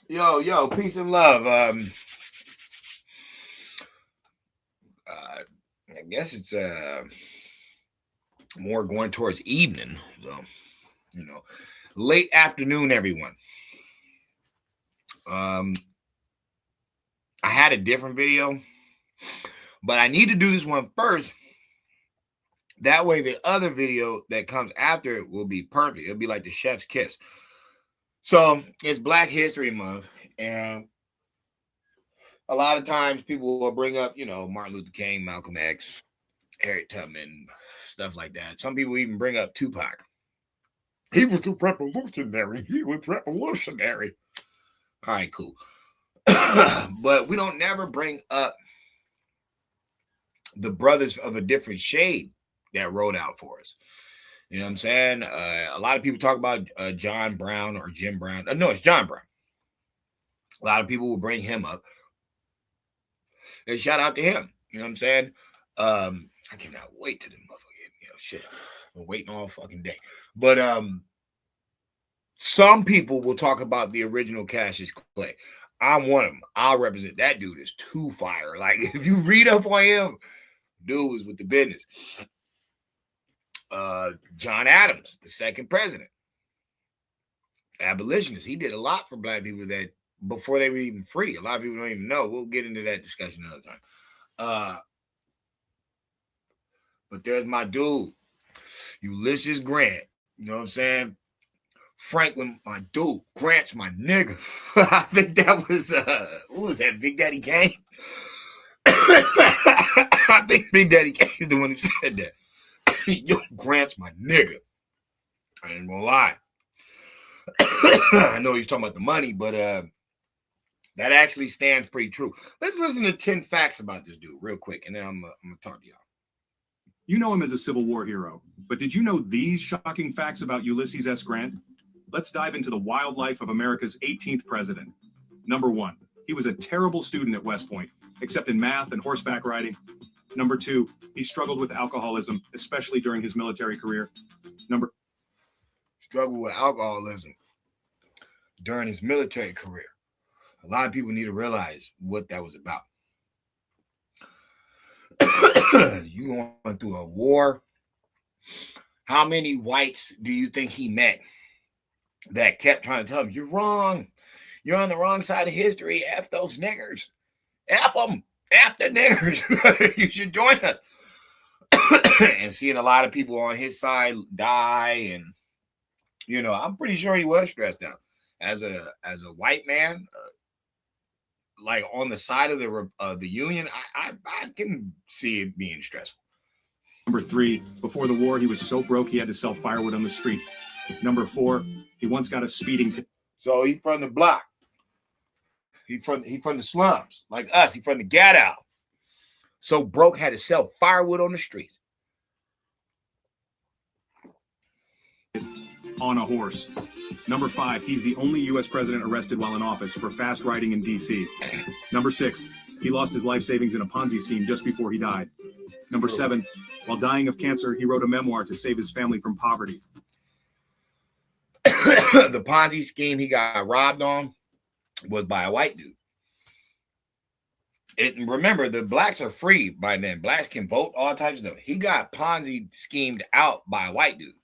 Yo, peace and love. I guess it's more going towards evening, so late afternoon, everyone. I had a different video, but I need to do this one first. That way, the other video that comes after it will be perfect. It'll be like the chef's kiss. So it's Black History Month, and a lot of times people will bring up, Martin Luther King, Malcolm X, Harriet Tubman, stuff like that. Some people even bring up Tupac. He was a revolutionary. All right, cool. But we don't never bring up the brothers of a different shade that wrote out for us. You know what I'm saying? A lot of people talk about John Brown or Jim Brown. No, it's John Brown. A lot of people will bring him up. And shout out to him. You know what I'm saying? I cannot wait to the motherfucker. Shit. I'm waiting all fucking day. But some people will talk about the original Cassius Clay. I'm one of them. I'll represent that dude is too fire. Like, if you read up on him, dude was with the business. John Adams, the second president, abolitionist. He did a lot for black people that before they were even free. A lot of people don't even know. We'll get into that discussion another time. But there's my dude, Ulysses Grant. You know what I'm saying? Franklin, my dude. Grant's my nigga. I think that was who was that? Big Daddy Kane? I think Big Daddy Kane is the one who said that. Yo, Grant's my nigga. I ain't gonna lie. I know he's talking about the money, but that actually stands pretty true. Let's listen to 10 facts about this dude real quick, and then I'm gonna talk to y'all. You know him as a Civil War hero, but did you know these shocking facts about Ulysses S. Grant? Let's dive into the wild life of America's 18th president. Number 1, he was a terrible student at West Point, except in math and horseback riding. Number 2, he struggled with alcoholism, especially during his military career. Struggled with alcoholism during his military career. A lot of people need to realize what that was about. You going through a war. How many whites do you think he met that kept trying to tell him, you're wrong. You're on the wrong side of history. F those niggers. F them. F the niggers. You should join us. And seeing a lot of people on his side die, and I'm pretty sure he was stressed out as a white man, like on the side of the Union. I can see it being stressful. Number 3, before the war, he was so broke he had to sell firewood on the street. Number 4, he once got a speeding ticket. So he from the block. He from the slums, like us. He from the ghetto. So broke had to sell firewood on the street. On a horse. Number 5, he's the only U.S. president arrested while in office for fast riding in D.C. Number 6, he lost his life savings in a Ponzi scheme just before he died. Number 7, while dying of cancer, he wrote a memoir to save his family from poverty. The Ponzi scheme he got robbed on was by a white dude. Remember, the blacks are free by then. Blacks can vote, all types of stuff. He got Ponzi schemed out by a white dude.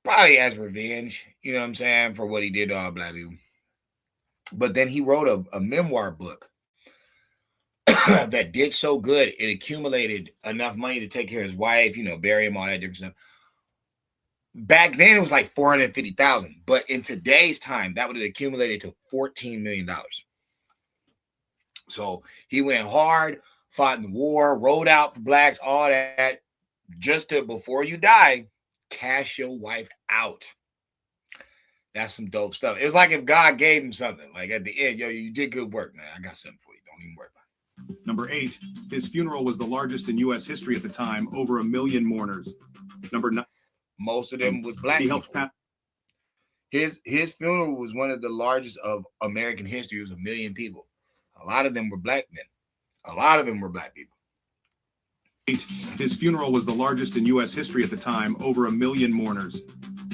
Probably as revenge, you know what I'm saying, for what he did to all black people. But then he wrote a memoir book that did so good, it accumulated enough money to take care of his wife, bury him, all that different stuff. Back then, it was like $450,000. But in today's time, that would have accumulated to $14 million. So he went hard, fought in the war, rode out for blacks, all that, just to, before you die, cash your wife out. That's some dope stuff. It's like if God gave him something, like at the end, yo, you did good work, man. I got something for you. Don't even worry about it. Number 8, his funeral was the largest in U.S. history at the time, over 1 million mourners. Number 9, most of them was black people. His funeral was one of the largest of American history. It was 1 million people. A lot of them were black men. A lot of them were black people. 8, his funeral was the largest in U.S. history at the time, over 1 million mourners.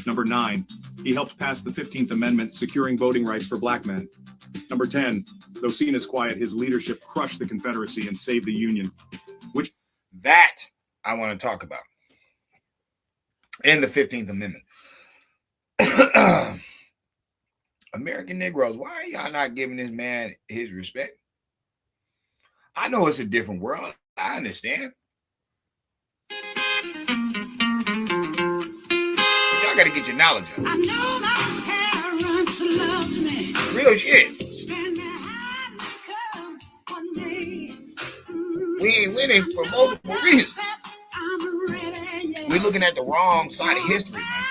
Number 9, He helped pass the 15th Amendment, securing voting rights for black men. Number 10, though seen as quiet, his leadership crushed the Confederacy and saved the Union. That I want to talk about in the 15th Amendment. American Negroes, why are y'all not giving this man his respect? I know it's a different world. I understand. But y'all got to get your knowledge up. I know my parents loved me. Real shit. We ain't winning for multiple reasons. We're looking at the wrong side of history, man.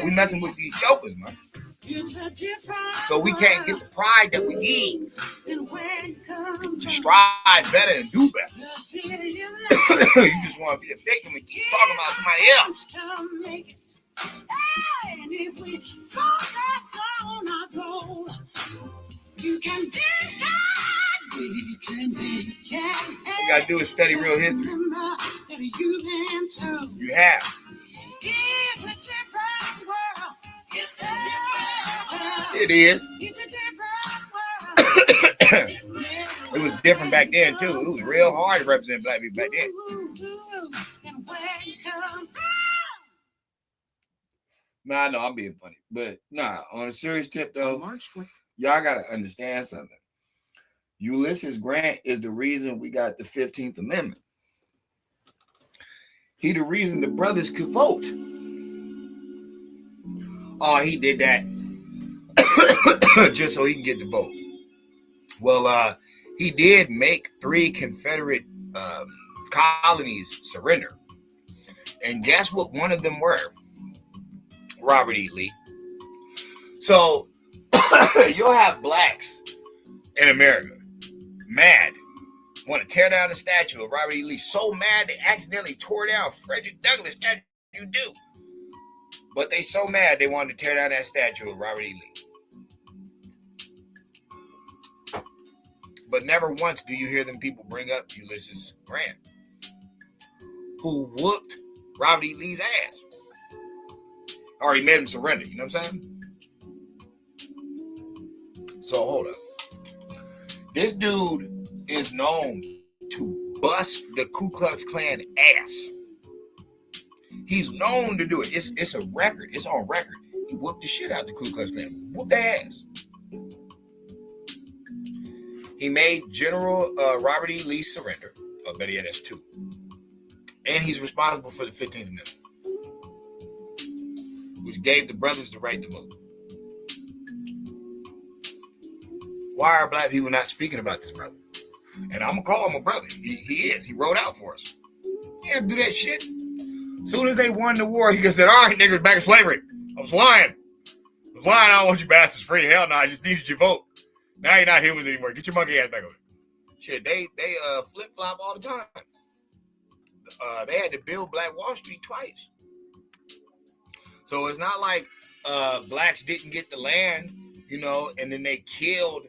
We messing with these jokers, man. So we can't get the pride that we need to strive better and do better. You just want to be a victim and keep talking about somebody else. And if we focus on our goal, you can decide. You gotta do is study real history. You have. It's a different world. It is. It was different back then too. It was real hard to represent black people back then. Nah, no, I'm being funny. But nah, on a serious tip though, y'all gotta understand something. Ulysses Grant is the reason we got the 15th Amendment. He the reason the brothers could vote. Oh, he did that just so he can get the vote. Well, he did make 3 Confederate colonies surrender. And guess what one of them were? Robert E. Lee. So you'll have blacks in America mad, want to tear down the statue of Robert E. Lee. So mad they accidentally tore down Frederick Douglass statue. You do. But they so mad they wanted to tear down that statue of Robert E. Lee. But never once do you hear them people bring up Ulysses Grant, who whooped Robert E. Lee's ass. Or he made him surrender, you know what I'm saying? So hold up. This dude is known to bust the Ku Klux Klan ass. He's known to do it. It's a record. It's on record. He whooped the shit out the Ku Klux Klan. Whooped their ass. He made General Robert E. Lee surrender. Oh, better yet, that's 2. And he's responsible for the 15th Amendment, which gave the brothers the right to vote. Why are black people not speaking about this brother? And I'm going to call him a brother. He is. He rode out for us. He had to do that shit. As soon as they won the war, he just said, all right, niggas, back in slavery. I was lying. I don't want you bastards free. Hell no, I just needed your vote. Now you're not humans anymore. Get your monkey ass back over there. Shit, they flip-flop all the time. They had to build Black Wall Street twice. So it's not like blacks didn't get the land, you know, and then they killed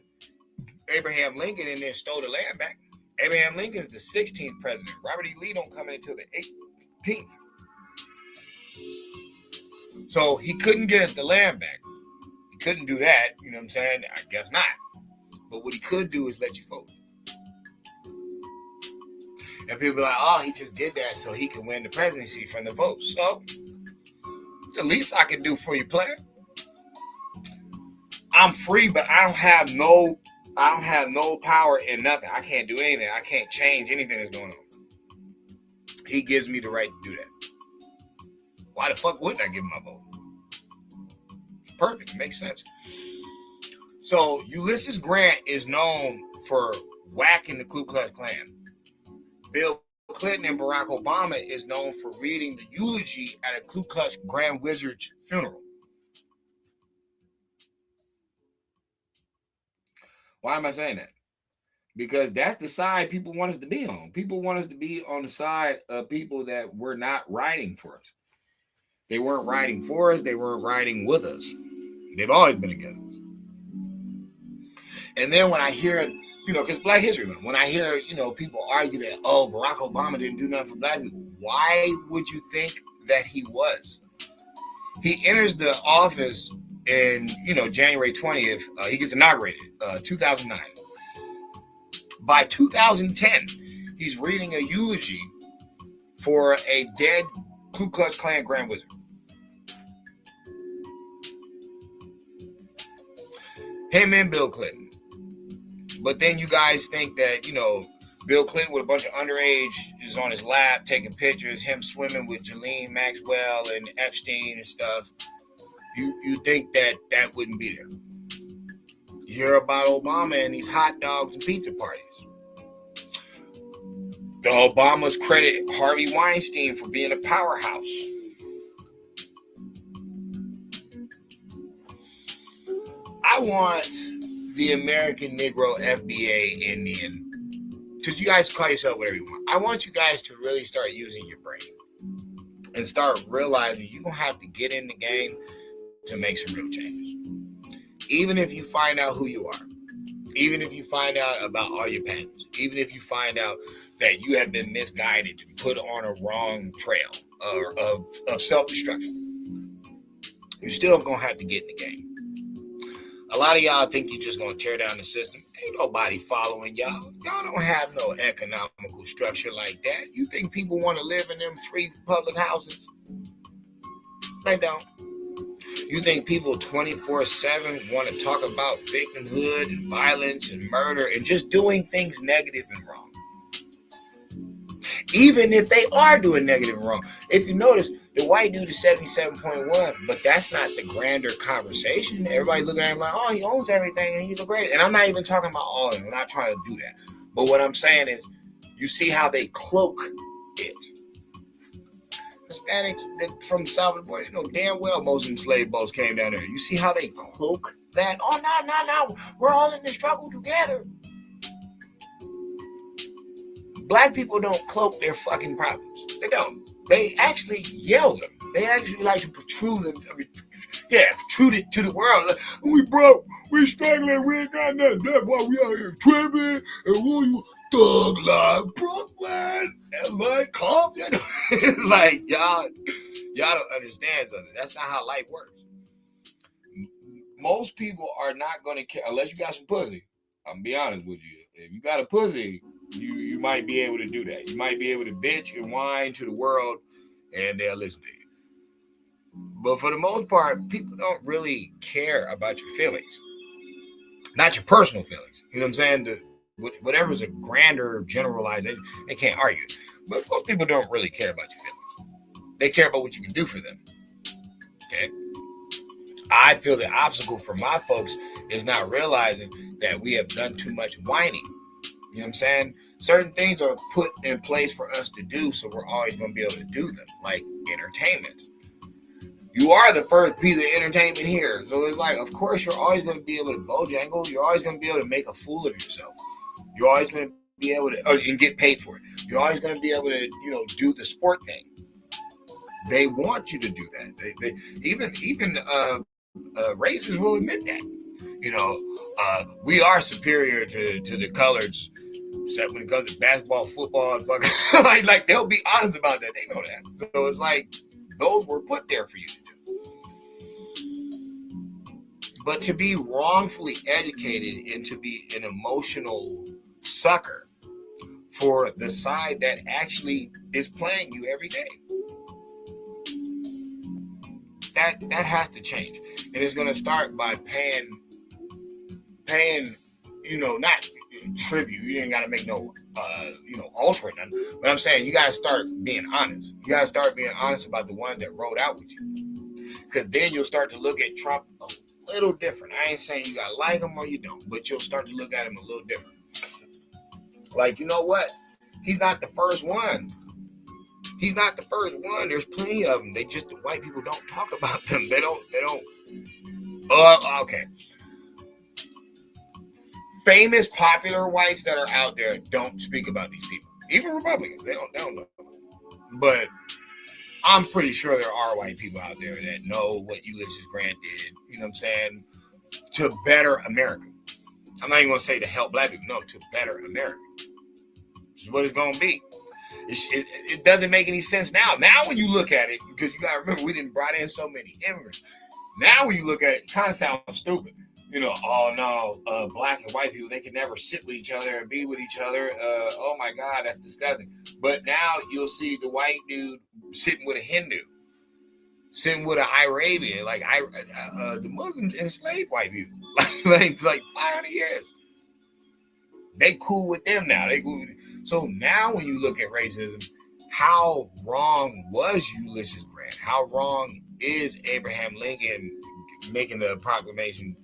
Abraham Lincoln and then stole the land back. Abraham Lincoln is the 16th president. Robert E. Lee don't come in until the 18th. So he couldn't get us the land back. He couldn't do that, you know what I'm saying? I guess not. But what he could do is let you vote. And people be like, oh, he just did that so he can win the presidency from the vote. So the least I can do for you, player. I'm free, but I don't have no power in nothing. I can't do anything. I can't change anything that's going on. He gives me the right to do that. Why the fuck wouldn't I give him my vote? It's perfect. It makes sense. So Ulysses Grant is known for whacking the Ku Klux Klan. Bill Clinton and Barack Obama is known for reading the eulogy at a Ku Klux Grand Wizard's funeral. Why am I saying that? Because that's the side people want us to be on. People want us to be on the side of people that were not riding for us. They weren't riding for us. They weren't riding with us. They've always been against us. And then when I hear, you know, because Black History Month, when I hear, you know, people argue that, oh, Barack Obama didn't do nothing for black people. Why would you think that he was? He enters the office in, January 20th. He gets inaugurated, 2009. By 2010, he's reading a eulogy for a dead Ku Klux Klan Grand Wizard. Him and Bill Clinton. But then you guys think that, Bill Clinton with a bunch of underage is on his lap taking pictures, him swimming with Ghislaine Maxwell and Epstein and stuff. You think that wouldn't be there. You hear about Obama and these hot dogs and pizza parties. The Obamas credit Harvey Weinstein for being a powerhouse. I want the American Negro FBA Indian, because you guys call yourself whatever you want. I want you guys to really start using your brain and start realizing you're going to have to get in the game to make some real changes. Even if you find out who you are, even if you find out about all your patents, even if you find out that you have been misguided to put on a wrong trail of self-destruction, you're still going to have to get in the game. A lot of y'all think you're just going to tear down the system. Ain't nobody following y'all. Y'all don't have no economical structure like that. You think people want to live in them free public houses? They don't. You think people 24/7 want to talk about victimhood and violence and murder and just doing things negative and wrong? Even if they are doing negative and wrong. If you notice, the white dude is 77.1, but that's not the grander conversation. Everybody looking at him like, oh, he owns everything and he's the greatest. And I'm not even talking about all of them. I'm not trying to do that. But what I'm saying is, you see how they cloak it. Hispanics from the South of the border, damn well most of them slave boats came down there. You see how they cloak that? Oh, no. We're all in the struggle together. Black people don't cloak their fucking problems. They don't. They actually yell them. They actually like to protrude them. Protrude it to the world. Like, we broke. We struggling. We ain't got nothing. That's why we out here tripping. And who you thug like Brooklyn and like Compton? It's like y'all don't understand something. That's not how life works. Most people are not going to care unless you got some pussy. I'm be honest with you. If you got a pussy, you might be able to do that. You might be able to bitch and whine to the world and they'll listen to you. But for the most part, people don't really care about your feelings. Not your personal feelings. You know what I'm saying? Whatever's a grander generalization, they can't argue. But most people don't really care about your feelings. They care about what you can do for them. Okay? I feel the obstacle for my folks is not realizing that we have done too much whining. You know what I'm saying? Certain things are put in place for us to do, so we're always going to be able to do them, like entertainment. You are the first piece of entertainment here. So it's like, of course, you're always going to be able to bojangle. You're always going to be able to make a fool of yourself. You're always going to be able to, and get paid for it. You're always going to be able to, do the sport thing. They want you to do that. They even races will admit that. We are superior to the coloreds, except when it comes to basketball, football, and fucking like they'll be honest about that. They know that. So it's like those were put there for you to do. But to be wrongfully educated and to be an emotional sucker for the side that actually is playing you every day, that has to change. And it's going to start by paying, not tribute. You ain't got to make no, altar or nothing. But I'm saying you got to start being honest. You got to start being honest about the ones that rode out with you. Because then you'll start to look at Trump a little different. I ain't saying you got to like him or you don't, but you'll start to look at him a little different. Like, you know what? He's not the first one. He's not the first one. There's plenty of them. The white people don't talk about them. They don't. Okay. Famous, popular whites that are out there don't speak about these people. Even Republicans, they don't know. But I'm pretty sure there are white people out there that know what Ulysses Grant did, you know what I'm saying, to better America. I'm not even going to say to help black people. No, to better America. This is what it's going to be. It doesn't make any sense now. Now when you look at it, because you got to remember, we didn't brought in so many immigrants. Now when you look at it, it kind of sounds stupid. Oh no, black and white people, they can never sit with each other and be with each other. Oh my God, that's disgusting. But now you'll see the white dude sitting with a Hindu, sitting with an Arabian. Like the Muslims enslaved white people like 500 years. They cool with them now. So now when you look at racism, how wrong was Ulysses Grant? How wrong is Abraham Lincoln making the proclamation,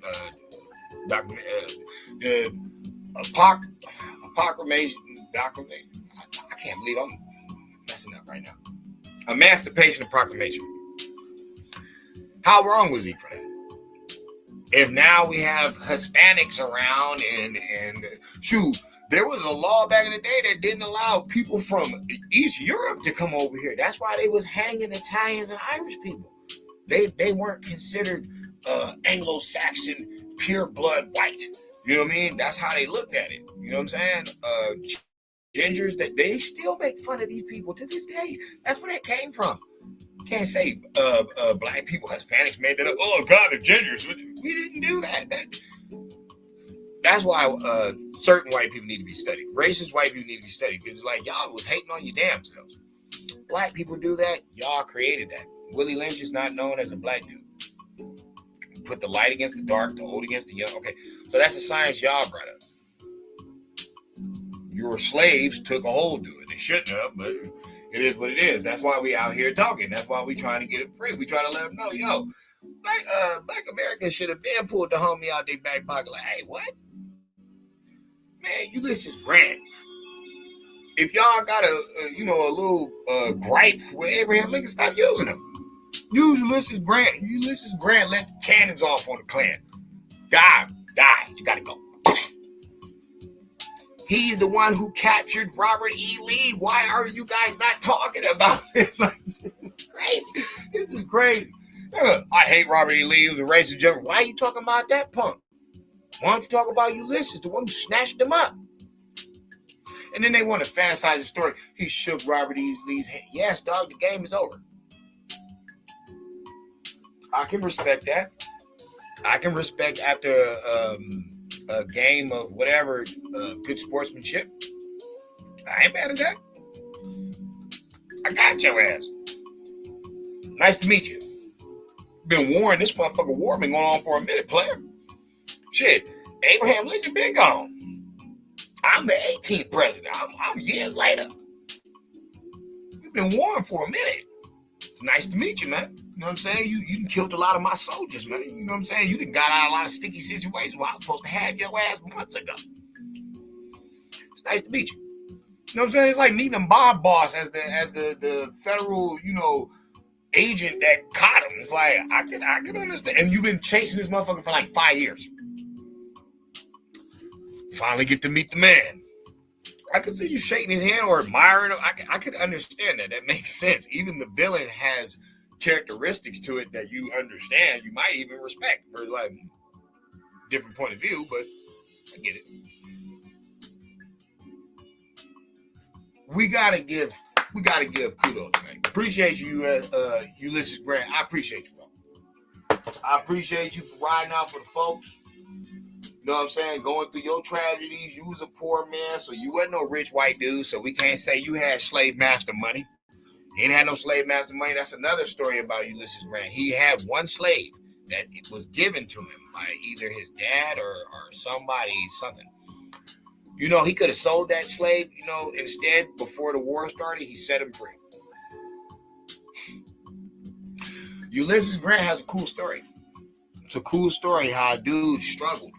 proclamation document? I can't believe I'm messing up right now. Emancipation Proclamation. How wrong was he for that? If now we have Hispanics around and shoot, there was a law back in the day that didn't allow people from East Europe to come over here. That's why they was hanging Italians and Irish people. They weren't considered Anglo-Saxon, pure blood white. You know what I mean? That's how they looked at it. You know what I'm saying? Gingers, that they still make fun of these people to this day. That's where that came from. Can't say black people, Hispanics made that up. Oh God, the gingers. We didn't do that. That's why certain white people need to be studied. Racist white people need to be studied because it's like y'all was hating on your damn selves. Black people do that. Y'all created that. Willie Lynch is not known as a black dude. Put the light against the dark, the old against the young. Okay, so that's the science y'all brought up. Your slaves took a hold to it. They shouldn't have, but it is what it is. That's why we out here talking. That's why we trying to get it free. We try to let them know, yo, black Americans should have been pulled the homie out their back pocket. Like, hey, what? Man, Ulysses Grant. If y'all got a little gripe with Abraham Lincoln, stop using him. Use Ulysses Grant. Ulysses Grant let the cannons off on the Klan. Die. You gotta go. He's the one who captured Robert E. Lee. Why are you guys not talking about this? Crazy. This is crazy. I hate Robert E. Lee. He was a racist general. Why are you talking about that punk? Why don't you talk about Ulysses, the one who snatched him up? And then they want to fantasize the story. He shook Robert E. Lee's hand. Yes, dog, the game is over. I can respect that. I can respect after a game of whatever, good sportsmanship. I ain't mad at that. I got your ass. Nice to meet you. Been warned, this motherfucker war been going on for a minute, player. Shit, Abraham Lincoln been gone. I'm the 18th president. I'm years later. We've been warned for a minute. It's nice to meet you, man. You know what I'm saying? You killed a lot of my soldiers, man. You know what I'm saying? You done got out of a lot of sticky situations where I was supposed to have your ass months ago. It's nice to meet you. You know what I'm saying? It's like meeting Bob Boss as the federal, agent that caught him. It's like I can understand. And you've been chasing this motherfucker for like 5 years. Finally get to meet the man. I could see you shaking his hand or admiring him. I could understand that. That makes sense. Even the villain has characteristics to it that you understand. You might even respect. Or like different point of view, but I get it. We gotta give kudos, man. Appreciate you, Ulysses Grant. I appreciate you, bro. I appreciate you for riding out for the folks. You know what I'm saying? Going through your tragedies. You was a poor man, so you wasn't no rich white dude, so we can't say you had slave master money. He didn't have no slave master money. That's another story about Ulysses Grant. He had one slave that it was given to him by either his dad or somebody, something. He could have sold that slave, instead, before the war started, he set him free. Ulysses Grant has a cool story. It's a cool story how a dude struggled,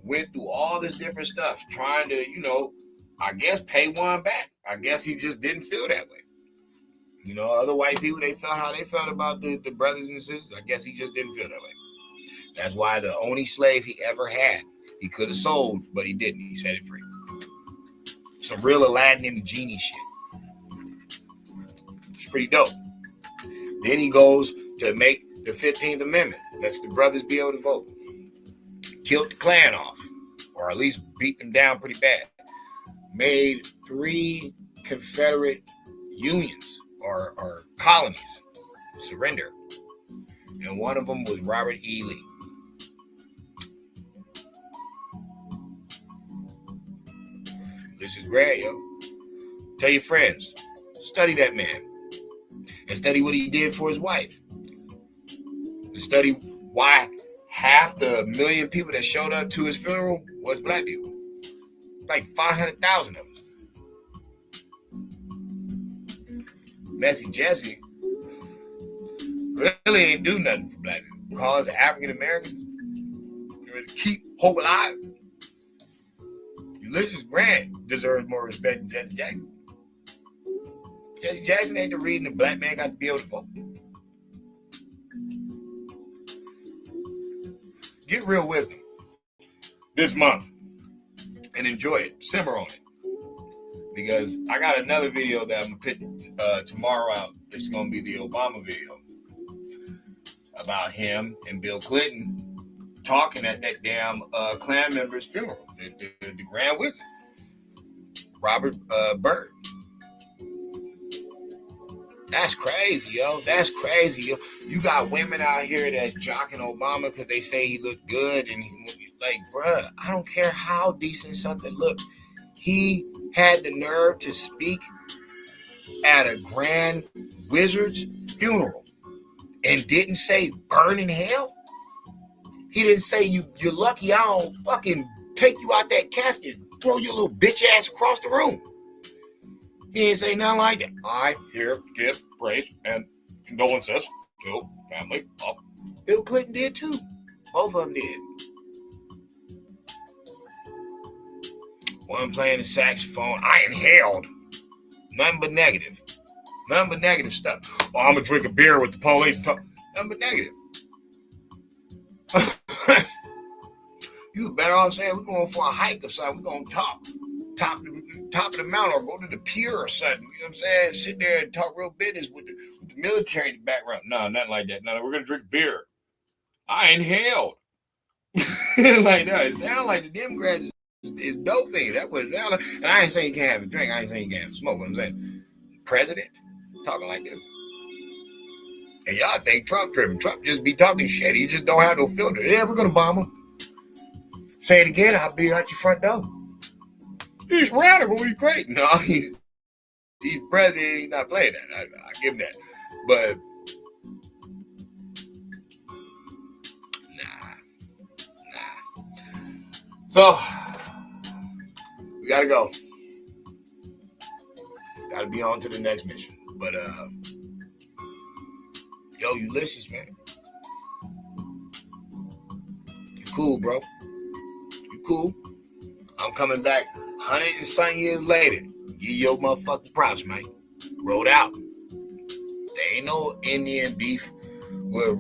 went through all this different stuff, trying to, I guess, pay one back. I guess he just didn't feel that way. Other white people, they felt how they felt about the brothers and sisters. I guess he just didn't feel that way. That's why the only slave he ever had, he could have sold, but he didn't. He set it free. Some real Aladdin and the genie shit. It's pretty dope. Then he goes to make the 15th Amendment. Lets the brothers be able to vote. Killed the Klan off, or at least beat them down pretty bad. Made 3 Confederate unions or colonies surrender. And one of them was Robert E. Lee. Ulysses Grant, yo. Tell your friends, study that man. And study what he did for his wife. And study why half the million people that showed up to his funeral was black people. Like 500,000 of them. Messy Jesse really ain't do nothing for black people. Because African Americans to keep hope alive. Ulysses Grant deserves more respect than Jesse Jackson. Jesse Jackson ain't the reason the black man got to be able to vote. Get real wisdom this month and enjoy it. Simmer on it. Because I got another video that I'm going to put tomorrow out. It's going to be the Obama video about him and Bill Clinton talking at that damn Klan member's funeral, the Grand Wizard, Robert Byrd. That's crazy, yo. That's crazy, yo. You got women out here that's jocking Obama because they say he looked good, and like, bruh, I don't care how decent something looked. He had the nerve to speak at a Grand Wizard's funeral and didn't say burn in hell. He didn't say you're lucky I don't fucking take you out that casket and throw your little bitch ass across the room. He didn't say nothing like that. I here give praise and condolences to family of. Bill Clinton did too. Both of them did. One playing the saxophone. I inhaled. Nothing but negative. Nothing but negative stuff. Oh, I'm going to drink a beer with the police and talk. Nothing but negative. You better off saying we're going for a hike or something. We're going to top of the mountain or go to the pier or something. You know what I'm saying? Sit there and talk real business with the military in the background. No, nothing like that. No, we're going to drink beer. I inhaled. Like that. It sounds like the Democrats is dope thing. That was sound like, and I ain't saying you can't have a drink. I ain't saying you can't have a smoke. What I'm saying, president talking like this. And y'all think Trump tripping. Trump just be talking shit. He just don't have no filter. Yeah, we're going to bomb him. Say it again, I'll be out your front door. He's radical, he's great. No, he's president, he's not playing that. I give him that. But, nah. So, we gotta go. Gotta be on to the next mission. But, yo, Ulysses, man. You cool, bro. You cool. I'm coming back 100 and some years later. Give your motherfucking props, man. Rolled out. There ain't no Indian beef with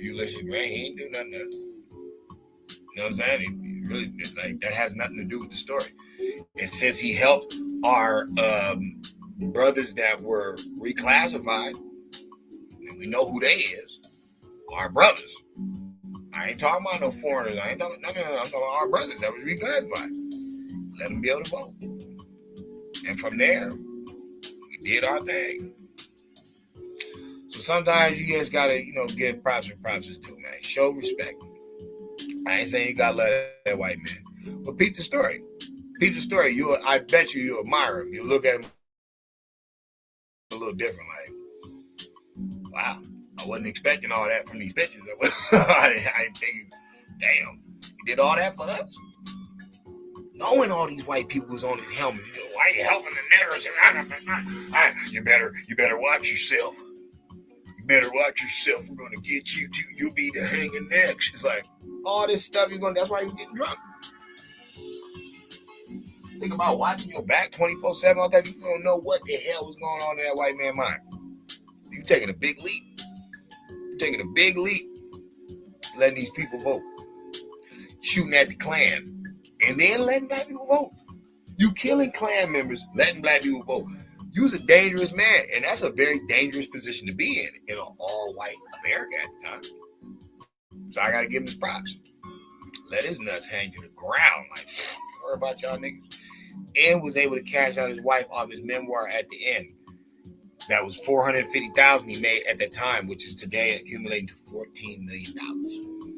Ulysses Grant. He ain't do nothing to, you know what I'm saying? He really, like, that has nothing to do with the story. And since he helped our brothers that were reclassified, and we know who they is, our brothers. I ain't talking about no foreigners. I ain't talking. No. I'm talking about our brothers that was reclassified. Let them be able to vote. And from there, we did our thing. So sometimes you just gotta, give props where props is due, man. Show respect. I ain't saying you gotta love that white man, but peep the story. Peep the story. I bet you admire him. You look at him a little different. Like, wow. I wasn't expecting all that from these bitches. I ain't thinking, damn, he did all that for us? Knowing all these white people was on his helmet, why are you helping the niggers? You better watch yourself. You better watch yourself. We're gonna get you too. You'll be the hanging next. It's like all this stuff that's why you're getting drunk. Think about watching your back 24/7 all that. You don't know what the hell was going on in that white man's mind. You taking a big leap. Taking a big leap, letting these people vote, shooting at the Klan, and then letting black people vote. You killing Klan members, letting black people vote. You's a dangerous man, and that's a very dangerous position to be in an all-white America at the time. So I gotta give him his props. Let his nuts hang to the ground. Like, worry about y'all niggas. and was able to cash out his wife off his memoir at the end. That was $450,000 he made at that time, which is today accumulating to $14 million.